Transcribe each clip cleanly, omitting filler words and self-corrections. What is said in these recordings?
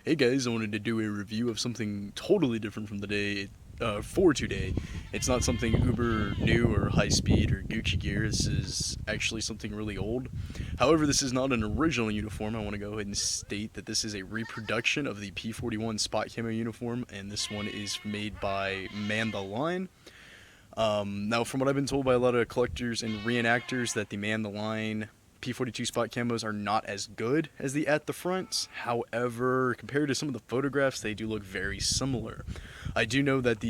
Hey guys, I wanted to do a review of something totally different from the day for today. It's not something uber new or high speed or Gucci gear. This is actually something really old. However, this is not an original uniform. I want to go ahead and state that this is a reproduction of the P41 spot camo uniform, and this one is made by Man the Line. Now, from what I've been told by a lot of collectors and reenactors, that the Man the Line P42 spot camos are not as good as the at the fronts. However, compared to some of the photographs, they do look very similar. I do know that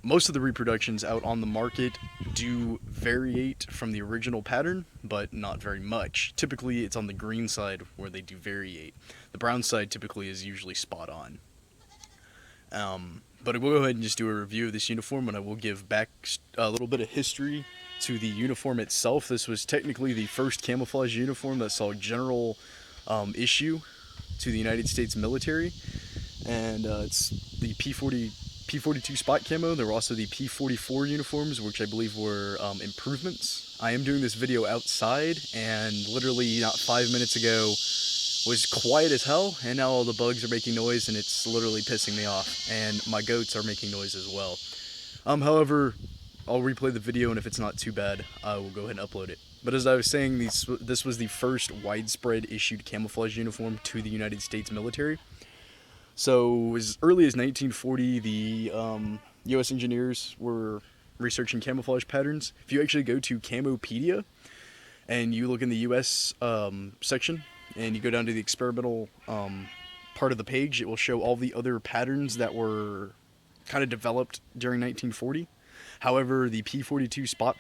most of the reproductions out on the market do variate from the original pattern, but not very much. Typically, it's on the green side where they do variate. The brown side typically is usually spot on. But I will go ahead and just do a review of this uniform, and I will give back a little bit of history to the uniform itself. This was technically the first camouflage uniform that saw general issue to the United States military, and it's the P42 spot camo. There were also the P44 uniforms, which I believe were improvements. I am doing this video outside, and literally not 5 minutes ago was quiet as hell, and now all the bugs are making noise, and it's literally pissing me off, and my goats are making noise as well. However, I'll replay the video, and if it's not too bad, I will go ahead and upload it. But as I was saying, this was the first widespread issued camouflage uniform to the United States military. So as early as 1940, the U.S. engineers were researching camouflage patterns. If you actually go to Camopedia, and you look in the U.S. Section, and you go down to the experimental part of the page, it will show all the other patterns that were kind of developed during 1940. However, the P42 spot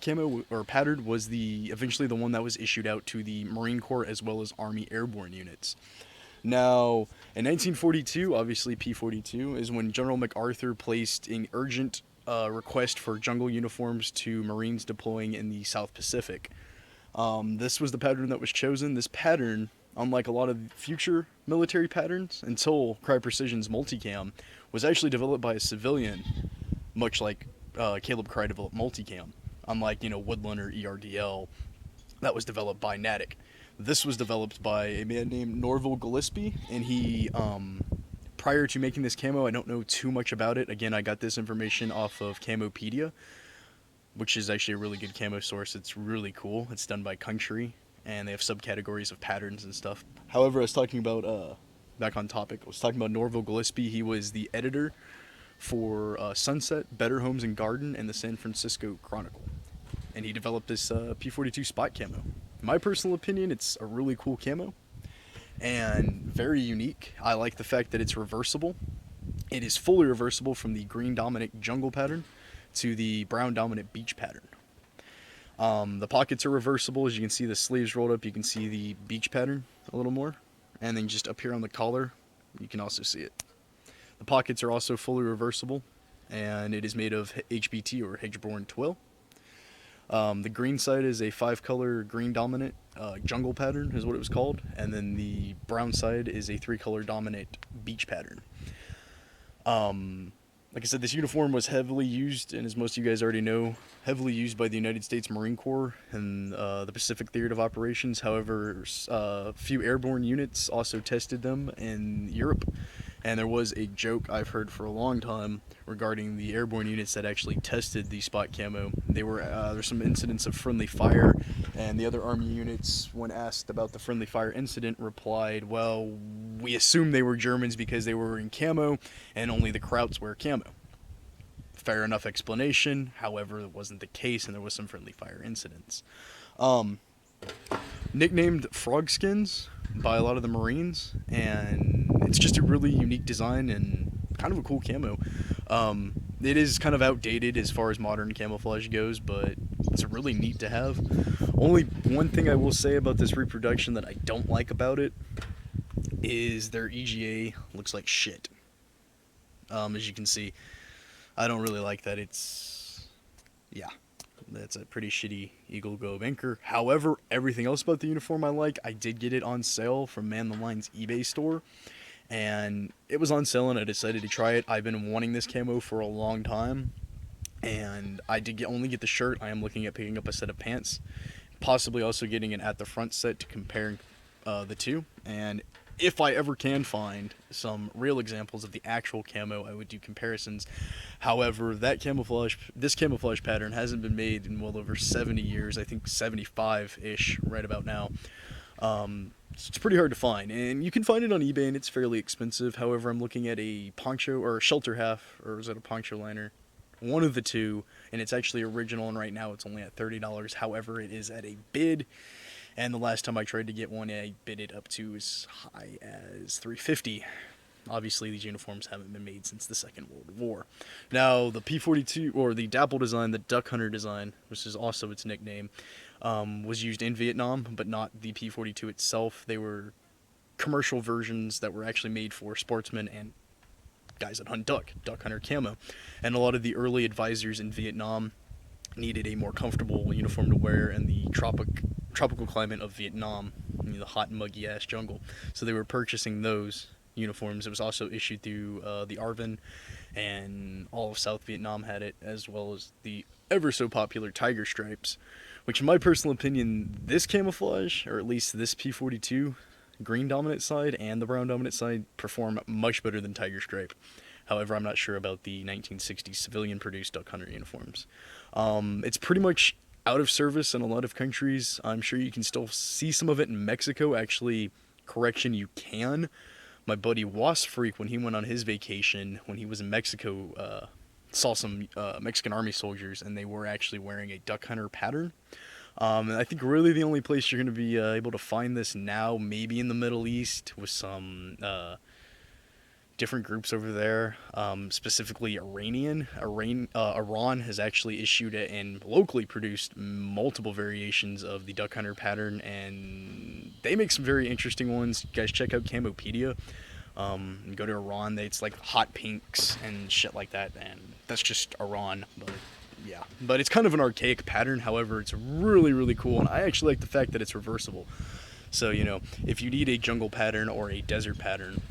camo or pattern was eventually the one that was issued out to the Marine Corps as well as Army airborne units. Now, in 1942, obviously P42 is when General MacArthur placed an urgent request for jungle uniforms to Marines deploying in the South Pacific. This was the pattern that was chosen. This pattern, unlike a lot of future military patterns, until Cry Precision's multicam, was actually developed by a civilian, much like Caleb Cry developed multicam. Unlike, Woodland or ERDL, that was developed by Natick. This was developed by a man named Norval Gillespie, and he, prior to making this camo, I don't know too much about it. Again, I got this information off of Camopedia, which is actually a really good camo source. It's really cool. It's done by country, and they have subcategories of patterns and stuff. However, I was talking about, back on topic, I was talking about Norval Gillespie. He was the editor for Sunset, Better Homes and Garden, and the San Francisco Chronicle. And he developed this P42 spot camo. In my personal opinion, it's a really cool camo and very unique. I like the fact that it's reversible. It is fully reversible from the green dominant jungle pattern to the brown dominant beach pattern. The pockets are reversible. As you can see, the sleeves rolled up. You can see the beach pattern a little more. And then just up here on the collar, you can also see it. The pockets are also fully reversible, and it is made of HBT or Hedge-borne twill. The green side is a 5-color green dominant jungle pattern is what it was called, and then the brown side is a 3-color dominant beach pattern. Like I said, this uniform was heavily used, and as most of you guys already know, heavily used by the United States Marine Corps and the Pacific Theater of Operations. However, a few airborne units also tested them in Europe, and there was a joke I've heard for a long time regarding the airborne units that actually tested the spot camo. There's some incidents of friendly fire, and the other Army units, when asked about the friendly fire incident, replied, well, we assumed they were Germans because they were in camo, and only the Krauts wear camo. Fair enough explanation. However, it wasn't the case, and there was some friendly fire incidents. Nicknamed frog skins by a lot of the Marines, and it's just a really unique design and kind of a cool camo. It is kind of outdated as far as modern camouflage goes, but it's really neat to have. Only one thing I will say about this reproduction that I don't like about it is their EGA looks like shit. As you can see, I don't really like that. That's a pretty shitty Eagle Globe anchor. However, everything else about the uniform I like. I did get it on sale from Man the Line's eBay store, and it was on sale, and I decided to try it. I've been wanting this camo for a long time, and I did only get the shirt. I am looking at picking up a set of pants, possibly also getting an at the front set to compare the two. And if I ever can find some real examples of the actual camo, I would do comparisons. However, this camouflage pattern hasn't been made in well over 70 years. I think 75-ish right about now. So it's pretty hard to find, and you can find it on eBay, and it's fairly expensive. However, I'm looking at a poncho or a shelter half, or is it a poncho liner? One of the two, and it's actually original, and right now it's only at $30. However, it is at a bid, and the last time I tried to get one, I bid it up to as high as $350. Obviously, these uniforms haven't been made since the Second World War. Now, the P42, or the Dapple design, the Duck Hunter design, which is also its nickname, was used in Vietnam, but not the P42 itself. They were commercial versions that were actually made for sportsmen and guys that hunt duck hunter camo. And a lot of the early advisors in Vietnam needed a more comfortable uniform to wear in the tropical climate of Vietnam, the hot and muggy ass jungle. So they were purchasing those uniforms. It was also issued through the ARVN, and all of South Vietnam had it, as well as the ever so popular tiger stripes, which in my personal opinion, this camouflage, or at least this P42 green dominant side and the brown dominant side, perform much better than tiger stripe. However, I'm not sure about the 1960s civilian produced duck hunter uniforms. It's pretty much out of service in a lot of countries. I'm sure you can still see some of it in Mexico. Actually, correction, you can. My buddy Was Freak, when he went on his vacation, when he was in Mexico, saw some Mexican army soldiers, and they were actually wearing a duck hunter pattern. And I think really the only place you're going to be able to find this now, maybe in the Middle East, with some different groups over there, specifically Iran has actually issued it and locally produced multiple variations of the duck hunter pattern, and they make some very interesting ones. You guys check out Camopedia. Go to Iran, it's like hot pinks and shit like that, and that's just Iran, but yeah. But it's kind of an archaic pattern, however, it's really, really cool, and I actually like the fact that it's reversible. So, if you need a jungle pattern or a desert pattern,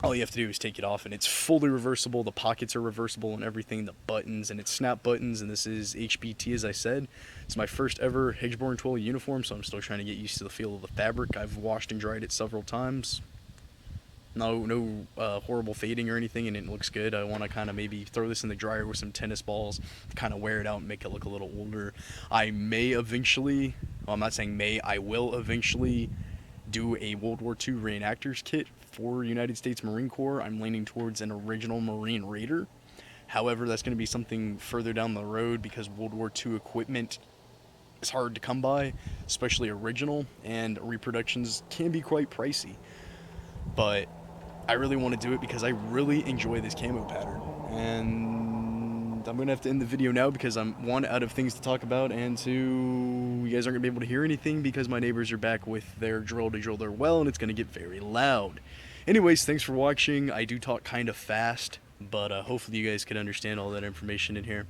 all you have to do is take it off, and it's fully reversible. The pockets are reversible and everything, the buttons, and it's snap buttons, and this is HBT, as I said. It's my first ever Higgsborn 12 uniform, so I'm still trying to get used to the feel of the fabric. I've washed and dried it several times. No horrible fading or anything, and it looks good. I want to kind of maybe throw this in the dryer with some tennis balls to kind of wear it out and make it look a little older. I may eventually, well, I'm not saying may, I will eventually do a World War II reenactors kit for United States Marine Corps. I'm leaning towards an original Marine Raider. However, that's going to be something further down the road because World War II equipment is hard to come by, especially original, and reproductions can be quite pricey. But I really want to do it because I really enjoy this camo pattern. And I'm going to have to end the video now because I'm, one, out of things to talk about, and two, you guys aren't going to be able to hear anything because my neighbors are back with their drill to drill their well, and it's going to get very loud. Anyways, thanks for watching. I do talk kind of fast, but hopefully you guys can understand all that information in here.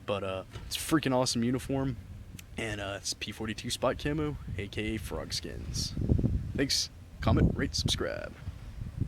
But it's a freaking awesome uniform, and it's P42 spot camo, aka frog skins. Thanks. Comment, rate, subscribe.